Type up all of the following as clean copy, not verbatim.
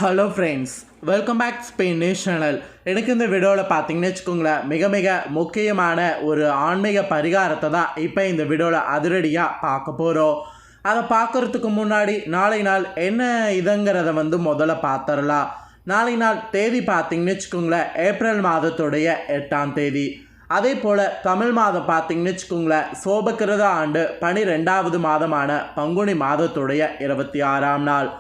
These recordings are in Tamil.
Hello friends, welcome back Spain news channel. எனக்கு இந்த வீடியோவில் பார்த்தீங்கன்னு வச்சுக்கோங்களேன், மிக முக்கியமான ஒரு ஆன்மீக பரிகாரத்தை தான் இப்போ இந்த வீடியோவில் அதிரடியாக பார்க்க போகிறோம். அதை பார்க்குறதுக்கு முன்னாடி நாளை நாள் என்ன இதுங்கிறத முதல்ல பார்த்துடலாம். நாளை நாள் தேதி பார்த்தீங்கன்னு வச்சுக்கோங்களேன், ஏப்ரல் மாதத்துடைய 8ஆம் தேதி. அதே போல் தமிழ் மாதம் பார்த்தீங்கன்னு வச்சுக்கோங்களேன், சோபகிருத ஆண்டு 12வது மாதமான பங்குனி மாதத்துடைய 26ஆம் நாள்.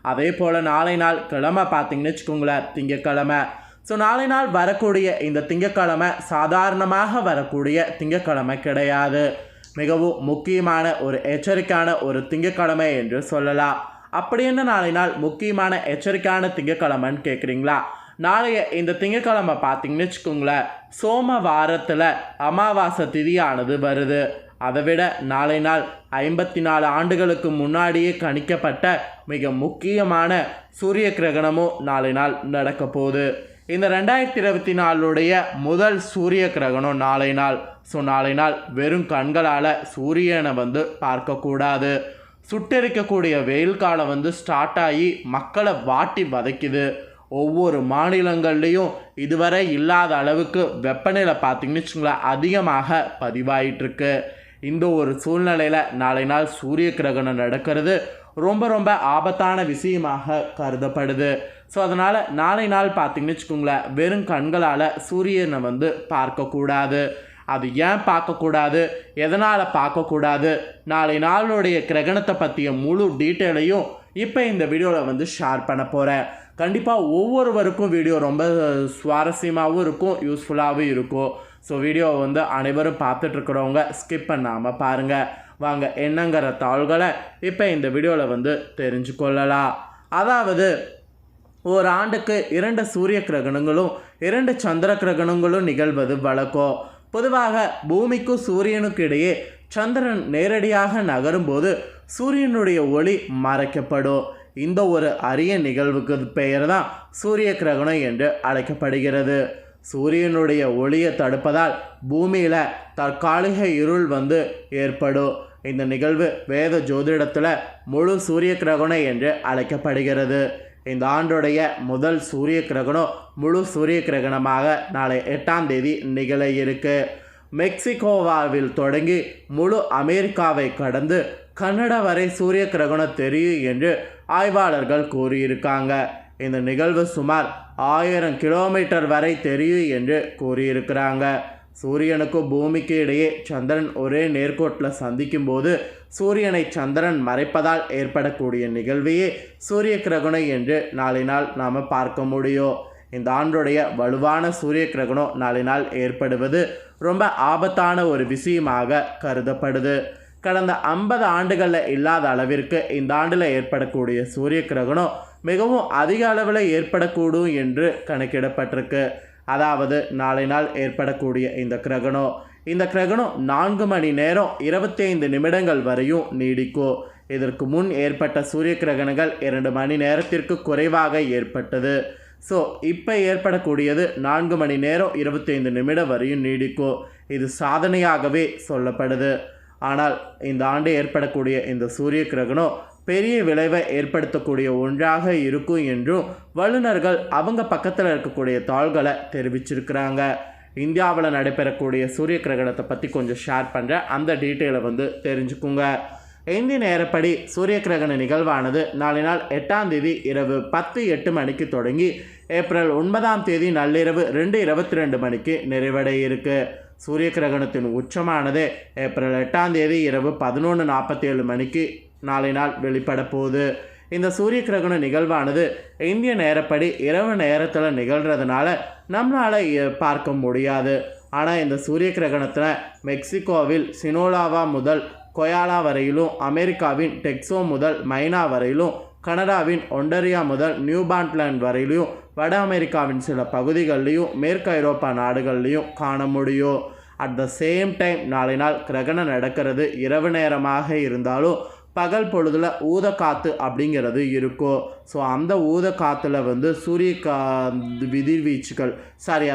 அதே போல் நாளை நாள் கிழமை பார்த்தீங்கன்னு வச்சுக்கோங்களேன், திங்கக்கிழமை. ஸோ நாளை நாள் வரக்கூடிய இந்த திங்கக்கிழமை சாதாரணமாக வரக்கூடிய திங்கக்கிழமை கிடையாது. மிகவும் முக்கியமான ஒரு எச்சரிக்கையான ஒரு திங்கக்கிழமை என்று சொல்லலாம். அப்படி என்ன நாளை நாள் முக்கியமான எச்சரிக்கையான திங்கக்கிழமைன்னு கேட்குறீங்களா? நாளைய இந்த திங்கக்கிழமை பார்த்தீங்கன்னு வச்சுக்கோங்களேன், சோமவாரத்தில் அமாவாசை திதியானது வருது. அதை விட நாளை நாள் 54 ஆண்டுகளுக்கு முன்னாடியே கணிக்கப்பட்ட மிக முக்கியமான சூரிய கிரகணமும் நாளை நாள் நடக்க போகுது. இந்த 2024 முதல் சூரிய கிரகணம் நாளை நாள். ஸோ நாளை நாள் வெறும் கண்களால் சூரியனை பார்க்கக்கூடாது. சுட்டெரிக்கக்கூடிய வெயில் காலம் ஸ்டார்ட் ஆகி மக்களை வாட்டி வதைக்குது. ஒவ்வொரு மாநிலங்கள்லேயும் இதுவரை இல்லாத அளவுக்கு வெப்பநிலை பார்த்திங்கன்னு வச்சுங்களேன் அதிகமாக பதிவாயிட்டிருக்கு. இந்த ஒரு சூழ்நிலையில் நாளை நாள் சூரிய கிரகணம் நடக்கிறது ரொம்ப ஆபத்தான விஷயமாக கருதப்படுது. ஸோ அதனால் நாளை நாள் பார்த்திங்கன்னு வச்சுக்கோங்களேன், வெறும் கண்களால் சூரியனை பார்க்கக்கூடாது. அது ஏன் பார்க்கக்கூடாது, எதனால் பார்க்கக்கூடாது, நாளை நாளுடைய கிரகணத்தை பற்றிய முழு டீட்டெயிலையும் இப்போ இந்த வீடியோவில் ஷேர் பண்ண போகிறேன். கண்டிப்பாக ஒவ்வொருவருக்கும் வீடியோ ரொம்ப சுவாரஸ்யமாகவும் இருக்கும், யூஸ்ஃபுல்லாகவும் இருக்கும். ஸோ வீடியோவை அனைவரும் பார்த்துட்ருக்கிறவங்க ஸ்கிப் பண்ணாமல் பாருங்கள். வாங்க என்னங்கிற தாள்களை இப்போ இந்த வீடியோவில் தெரிஞ்சுக்கொள்ளலாம். அதாவது ஒரு ஆண்டுக்கு 2 சூரிய கிரகணங்களும் 2 சந்திர கிரகணங்களும் நிகழ்வது வழக்கம். பொதுவாக பூமிக்கும் சூரியனுக்கு இடையே சந்திரன் நேரடியாக நகரும்போது சூரியனுடைய ஒளி மறைக்கப்படும். இந்த ஒரு அரிய நிகழ்வுக்கு பெயர் தான் சூரிய கிரகணம் என்று அழைக்கப்படுகிறது. சூரியனுடைய ஒளியை தடுப்பதால் பூமியில் தற்காலிக இருள் ஏற்படும். இந்த நிகழ்வு வேத ஜோதிடத்தில் முழு சூரிய கிரகணம் என்று அழைக்கப்படுகிறது. இந்த ஆண்டுடைய முதல் சூரிய கிரகணம் முழு சூரிய கிரகணமாக நாளை 8ஆம் தேதி நிகழ இருக்கு. மெக்சிகோவாவில் தொடங்கி முழு அமெரிக்காவை கடந்து கனடா வரை சூரிய கிரகணம் தெரியும் என்று ஆய்வாளர்கள் கூறியிருக்காங்க. இந்த நிகழ்வு சுமார் 1000 கிலோமீட்டர் வரை தெரியும் என்று கூறியிருக்கிறாங்க. சூரியனுக்கும் பூமிக்கு இடையே சந்திரன் ஒரே நேர்கோட்டில் சந்திக்கும் போது சூரியனை சந்திரன் மறைப்பதால் ஏற்படக்கூடிய நிகழ்வையே சூரிய கிரகணம் என்று நாளை நாள் நாம் பார்க்க முடியும். இந்த ஆண்டுடைய வலுவான சூரிய கிரகணம் நாளை நாள் ஏற்படுவது ரொம்ப ஆபத்தான ஒரு விஷயமாக கருதப்படுது. கடந்த 50 ஆண்டுகளில் இல்லாத அளவிற்கு இந்த ஆண்டில் ஏற்படக்கூடிய சூரிய கிரகணம் மிகவும் அதிக அளவில் ஏற்படக்கூடும் என்று கணக்கிடப்பட்டிருக்கு. அதாவது நாளை நாள் ஏற்படக்கூடிய இந்த கிரகணம் 4 மணி நேரம் 25 நிமிடங்கள் வரையும் நீடிக்கும். இதற்கு முன் ஏற்பட்ட சூரிய கிரகணங்கள் 2 மணி நேரத்திற்கு குறைவாக ஏற்பட்டது. ஸோ இப்போ ஏற்படக்கூடியது 4 மணி நேரம் 25 நிமிடம் வரையும் நீடிக்கும். இது சாதனையாகவே சொல்லப்படுது. ஆனால் இந்த ஆண்டு ஏற்படக்கூடிய இந்த சூரிய கிரகணம் பெரிய விளைவை ஏற்படுத்தக்கூடிய ஒன்றாக இருக்கும் என்றும் வல்லுநர்கள் அவங்க பக்கத்தில் இருக்கக்கூடிய தாள்களை தெரிவிச்சிருக்கிறாங்க. இந்தியாவில் நடைபெறக்கூடிய சூரிய கிரகணத்தை பற்றி கொஞ்சம் ஷேர் பண்ணுற அந்த டீட்டெயிலை தெரிஞ்சுக்குங்க. இந்திய நேரப்படி சூரிய கிரகண நிகழ்வானது நாளை நாள் 8ஆம் தேதி இரவு 10:08 மணிக்கு தொடங்கி ஏப்ரல் 9ஆம் தேதி நள்ளிரவு 2:22 மணிக்கு நிறைவடைய இருக்கு. சூரிய கிரகணத்தின் உச்சமானது ஏப்ரல் 8ஆம் தேதி இரவு 11:47 மணிக்கு நாளை நாள் வெளிப்பட போகுது. இந்த சூரிய கிரகண நிகழ்வானது இந்திய நேரப்படி இரவு நேரத்தில் நிகழ்கிறதுனால நம்மளால் பார்க்க முடியாது. ஆனால் இந்த சூரிய கிரகணத்தில் மெக்சிகோவில் சினோலாவா முதல் கொயாலா வரையிலும், அமெரிக்காவின் டெக்ஸோ முதல் மைனா வரையிலும், கனடாவின் ஒண்டரியா முதல் நியூபாண்ட்லேண்ட் வரையிலும், வட அமெரிக்காவின் சில பகுதிகள்லையும், மேற்கு ஐரோப்பா நாடுகள்லையும் காண முடியும். அட் த சேம் டைம் நாளை நாள் கிரகணம் நடக்கிறது இரவு நேரமாக இருந்தாலும் பகல் பொழுதில் ஊதக்காற்று அப்படிங்கிறது இருக்கும். ஸோ அந்த ஊதக்காற்றுல சூரிய விதிர்வீச்சுகள்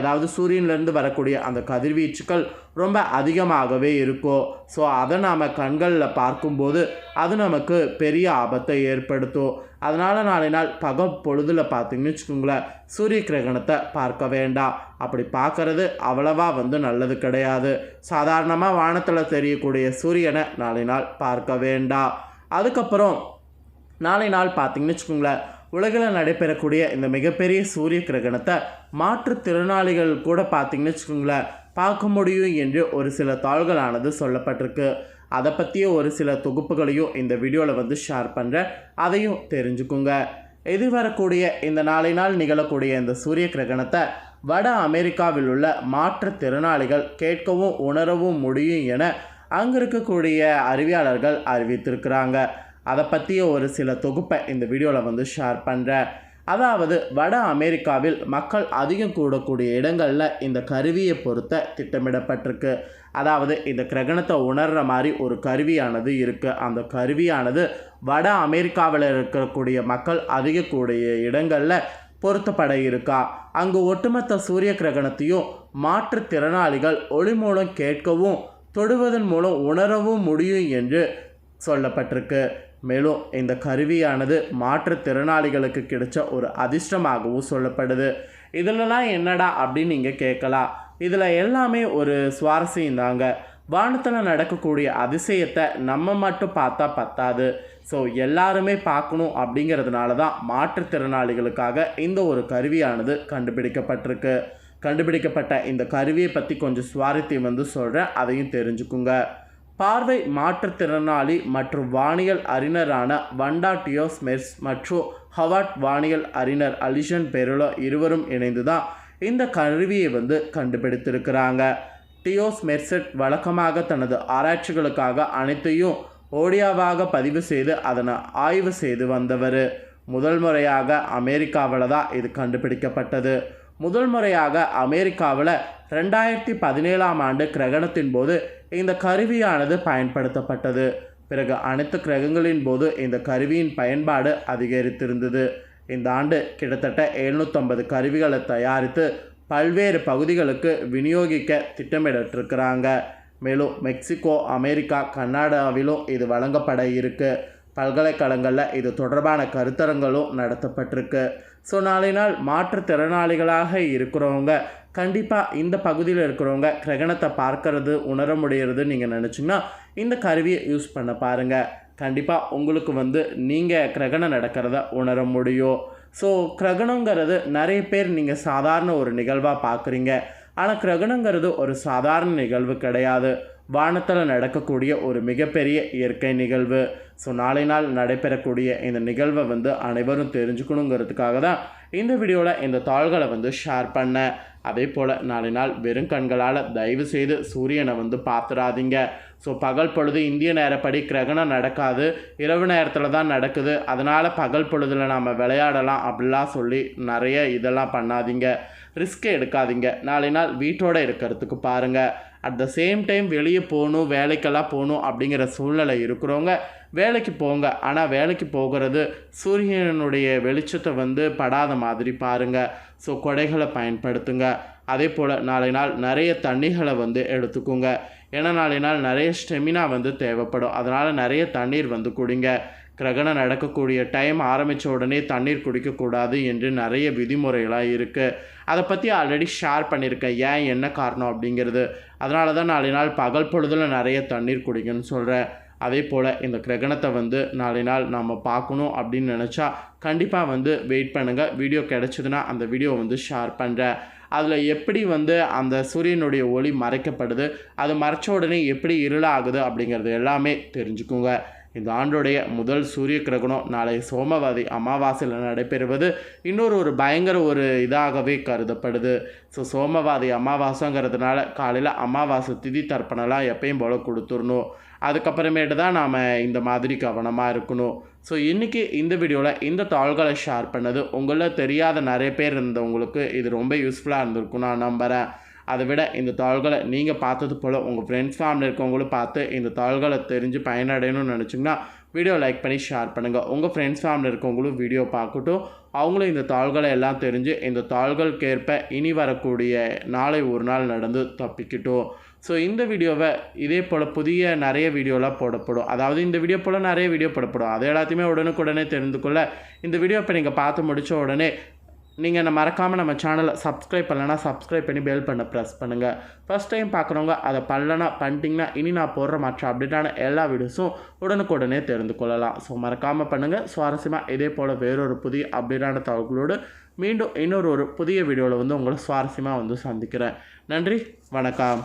அதாவது சூரியன்லேருந்து வரக்கூடிய அந்த கதிர்வீச்சுகள் ரொம்ப அதிகமாகவே இருக்கும். ஸோ அதை நாம் கண்களில் பார்க்கும்போது அது நமக்கு பெரிய ஆபத்தை ஏற்படுத்தும். அதனால் நாளை நாள் பொழுதில் பார்த்திங்கன்னு வச்சுக்கோங்களேன், சூரிய கிரகணத்தை பார்க்க வேண்டாம். அப்படி பார்க்குறது அவ்வளவா நல்லது கிடையாது. சாதாரணமாக வானத்தில் தெரியக்கூடிய சூரியனை நாளை நாள் பார்க்க வேண்டாம். அதுக்கப்புறம் நாளை நாள் பார்த்திங்கன்னு வச்சுக்கோங்களேன், உலகில் நடைபெறக்கூடிய இந்த மிகப்பெரிய சூரிய கிரகணத்தை மாற்றுத்திறனாளிகள் கூட பார்த்திங்கன்னு வச்சுக்கோங்களேன் பார்க்க முடியும் என்று ஒரு சில தாள்களானது சொல்லப்பட்டிருக்கு. அதை பற்றிய ஒரு சில தொகுப்புகளையும் இந்த வீடியோவில் ஷேர் பண்ணுறேன், அதையும் தெரிஞ்சுக்குங்க. எதிர்வரக்கூடிய இந்த நாளை நாள் நிகழக்கூடிய இந்த சூரிய கிரகணத்தை வட அமெரிக்காவில் உள்ள மாற்றுத்திறனாளிகள் கேட்கவும் உணரவும் முடியும் என அங்கே இருக்கக்கூடிய அறிவியலாளர்கள் அறிவித்திருக்கிறாங்க. அதை பற்றிய ஒரு சில தொகுப்பை இந்த வீடியோவில் ஷேர் பண்ணுறேன். அதாவது வட அமெரிக்காவில் மக்கள் அதிகம் கூடக்கூடிய இடங்களில் இந்த கருவியை பொறுத்த திட்டமிடப்பட்டிருக்கு. அதாவது இந்த கிரகணத்தை உணர்கிற மாதிரி ஒரு கருவியானது இருக்குது. அந்த கருவியானது வட அமெரிக்காவில் இருக்கக்கூடிய மக்கள் அதிக கூடிய இடங்களில் பொருத்தப்பட இருக்கா. அங்கு ஒட்டுமொத்த சூரிய கிரகணத்தையும் மாற்றுத்திறனாளிகள் ஒளி மூலம் கேட்கவும் தொடுவதன் மூலம் உணரவும் முடியும் என்று சொல்லப்பட்டிருக்கு. மேலும் இந்த கருவியானது மாற்றுத்திறனாளிகளுக்கு கிடைச்ச ஒரு அதிர்ஷ்டமாகவும் சொல்லப்படுது. இதிலலாம் என்னடா அப்படின்னு நீங்கள் கேட்கலாம். இதில் எல்லாமே ஒரு சுவாரஸ்யம் தாங்க. வானத்தில் நடக்கக்கூடிய அதிசயத்தை நம்ம மட்டும் பார்த்தா பத்தாது. ஸோ எல்லாருமே பார்க்கணும் அப்படிங்கிறதுனால தான் மாற்றுத்திறனாளிகளுக்காக இந்த ஒரு கருவியானது கண்டுபிடிக்கப்பட்ட இந்த கருவியை பற்றி கொஞ்சம் சுவாரஸ்யம் சொல்கிறேன், அதையும் தெரிஞ்சுக்குங்க. பார்வை மாற்றுத்திறனாளி மற்றும் வானியல் அறிஞரான வண்டா டியோஸ் மெர்ஸ் மற்றும் ஹவார்ட் வானியல் அறிஞர் அலிசன் பெருலோ இருவரும் இணைந்து தான் இந்த கருவியை கண்டுபிடித்திருக்கிறாங்க. டியோஸ் மெர்செட் வழக்கமாக தனது ஆராய்ச்சிகளுக்காக அனைத்தையும் ஓடியாவாக பதிவு செய்து அதனை ஆய்வு செய்து வந்தவர். முதல் முறையாக அமெரிக்காவில் தான் இது கண்டுபிடிக்கப்பட்டது. முதல் முறையாக அமெரிக்காவில் 2017 ஆண்டு கிரகணத்தின் போது இந்த கருவியானது பயன்படுத்தப்பட்டது. பிறகு அனைத்து கிரகங்களின் போது இந்த கருவியின் பயன்பாடு அதிகரித்திருந்தது. இந்த ஆண்டு கிட்டத்தட்ட 750 கருவிகளை தயாரித்து பல்வேறு பகுதிகளுக்கு விநியோகிக்க திட்டமிட்டிருக்கிறாங்க. மேலும் மெக்சிகோ, அமெரிக்கா, கனடாவிலும் இது வழங்கப்பட இருக்கு. பல்கலைக்கழகங்களில் இது தொடர்பான கருத்தரங்களும் நடத்தப்பட்டிருக்கு. ஸோ நாளை நாள் மாற்றுத்திறனாளிகளாக இருக்கிறவங்க கண்டிப்பாக இந்த பகுதியில் இருக்கிறவங்க கிரகணத்தை பார்க்கறது உணர முடிகிறது நீங்கள் நினச்சிங்கன்னா இந்த கருவியை யூஸ் பண்ண பாருங்கள். கண்டிப்பாக உங்களுக்கு நீங்கள் கிரகணம் நடக்கிறத உணர முடியும். ஸோ கிரகணங்கிறது நிறைய பேர் நீங்கள் சாதாரண ஒரு நிகழ்வாக பார்க்குறீங்க. ஆனால் கிரகணங்கிறது ஒரு சாதாரண நிகழ்வு கிடையாது. வானத்தில் நடக்கக்கூடிய ஒரு மிகப்பெரிய இயற்கை நிகழ்வு. ஸோ நாளை நாள் நடைபெறக்கூடிய இந்த நிகழ்வை அனைவரும் தெரிஞ்சுக்கணுங்கிறதுக்காக தான் இந்த வீடியோவில் இந்த தாள்களை ஷேர் பண்ணேன். அதே போல் நாளை நாள் வெறும் கண்களால் தயவு செய்து சூரியனை பார்த்துடாதீங்க. ஸோ பகல் பொழுது இந்திய நேரப்படி கிரகணம் நடக்காது, இரவு நேரத்தில் தான் நடக்குது. அதனால் பகல் பொழுதில் நாம் விளையாடலாம் அப்படிலாம் சொல்லி நிறைய இதெல்லாம் பண்ணாதீங்க, ரிஸ்க் எடுக்காதீங்க. நாளை நாள் வீட்டோடு இருக்கிறதுக்கு பாருங்கள். அட் த சேம் டைம் வெளியே போகணும், வேலைக்கெல்லாம் போகணும் அப்படிங்கிற சூழ்நிலை இருக்கிறவங்க வேலைக்கு போங்க. ஆனால் வேலைக்கு போகிறது சூரியனுடைய வெளிச்சத்தை படாத மாதிரி பாருங்கள். ஸோ கொடைகளை பயன்படுத்துங்க. அதே போல் நாளை நாள் நிறைய தண்ணிகளை எடுத்துக்கோங்க. ஏன்னா நாளை நாள் நிறைய ஸ்டெமினா தேவைப்படும். அதனால் நிறைய தண்ணீர் குடிங்க. கிரகணம் நடக்கக்கூடிய டைம் ஆரம்பித்த உடனே தண்ணீர் குடிக்கக்கூடாது என்று நிறைய விதிமுறைகளாக இருக்குது. அதை பற்றி ஆல்ரெடி ஷேர் பண்ணியிருக்கேன், ஏன் என்ன காரணம் அப்படிங்கிறது. அதனால தான் நாளை நாள் பகல் பொழுதில் நிறைய தண்ணீர் குடிக்கணும்னு சொல்கிறேன். அதே போல் இந்த கிரகணத்தை நாளை நாள் நம்ம பார்க்கணும் அப்படின்னு நினச்சா கண்டிப்பாக வெயிட் பண்ணுங்கள். வீடியோ கிடச்சிதுன்னா அந்த வீடியோ ஷேர் பண்ணுறேன். அதில் எப்படி அந்த சூரியனுடைய ஒளி மறைக்கப்படுது, அது மறைச்ச உடனே எப்படி இருளாகுது அப்படிங்கிறது எல்லாமே தெரிஞ்சுக்குங்க. இந்த ஆண்டுடைய முதல் சூரிய கிரகணம் நாளை சோமவாதி அமாவாசையில் நடைபெறுவது இன்னொரு பயங்கர இதாகவே கருதப்படுது. ஸோ சோமவாதி அமாவாசைங்கிறதுனால காலையில் அமாவாசை திதி தர்ப்பணம்லாம் எப்பயும் போல் கொடுத்துடணும். அதுக்கப்புறமேட்டு தான் நாம் இந்த மாதிரி கவனமாக இருக்கணும். ஸோ இன்றைக்கி இந்த வீடியோவில் இந்த தாள்களை ஷேர் பண்ணது உங்களில் தெரியாத நிறைய பேர் இருந்தவங்களுக்கு இது ரொம்ப யூஸ்ஃபுல்லாக இருந்திருக்கும் நான் நம்புகிறேன். அதை விட இந்த தாள்களை நீங்கள் பார்த்தது போல் உங்கள் ஃப்ரெண்ட்ஸ் ஃபேமிலி இருக்கவங்களும் பார்த்து இந்த தாள்களை தெரிஞ்சு பயனடையணும்னு நினச்சிங்கன்னா வீடியோ லைக் பண்ணி ஷேர் பண்ணுங்கள். உங்கள் ஃப்ரெண்ட்ஸ் ஃபேமிலி இருக்கவங்களும் வீடியோ பார்க்கட்டும், அவங்களும் இந்த தாள்களை எல்லாம் தெரிஞ்சு இந்த தாள்களுக்கேற்ப இனி வரக்கூடிய நாளை ஒரு நாள் நடந்து தப்பிக்கட்டும். ஸோ இந்த வீடியோவை இதே போல் புதிய நிறைய வீடியோலாம் போடப்படும். அதாவது இந்த வீடியோ போல் நிறைய வீடியோ போடப்படும். அது எல்லாத்தையுமே உடனுக்குடனே தெரிந்து கொள்ள இந்த வீடியோ இப்போ நீங்கள் பார்த்து முடித்த உடனே நீங்கள் மறக்காமல் நம்ம சேனலை சப்ஸ்கிரைப் பண்ணலைன்னா சப்ஸ்கிரைப் பண்ணி பெல் பண்ண ப்ரெஸ் பண்ணுங்கள். ஃபஸ்ட் டைம் பார்க்குறவங்க அதை பண்ணலன்னா பண்ணிட்டீங்கன்னா இனி நான் போடுற மற்ற அப்டேட்டான எல்லா வீடியோஸும் உடனுக்குடனே தெரிந்து கொள்ளலாம். ஸோ மறக்காமல் பண்ணுங்கள். சுவாரஸ்யமாக இதே போல் வேறொரு புதிய அப்டேட்டான தகவல்களோடு மீண்டும் இன்னொரு புதிய வீடியோவில் உங்களை சுவாரஸ்யமாக சந்திக்கிறேன். நன்றி, வணக்கம்.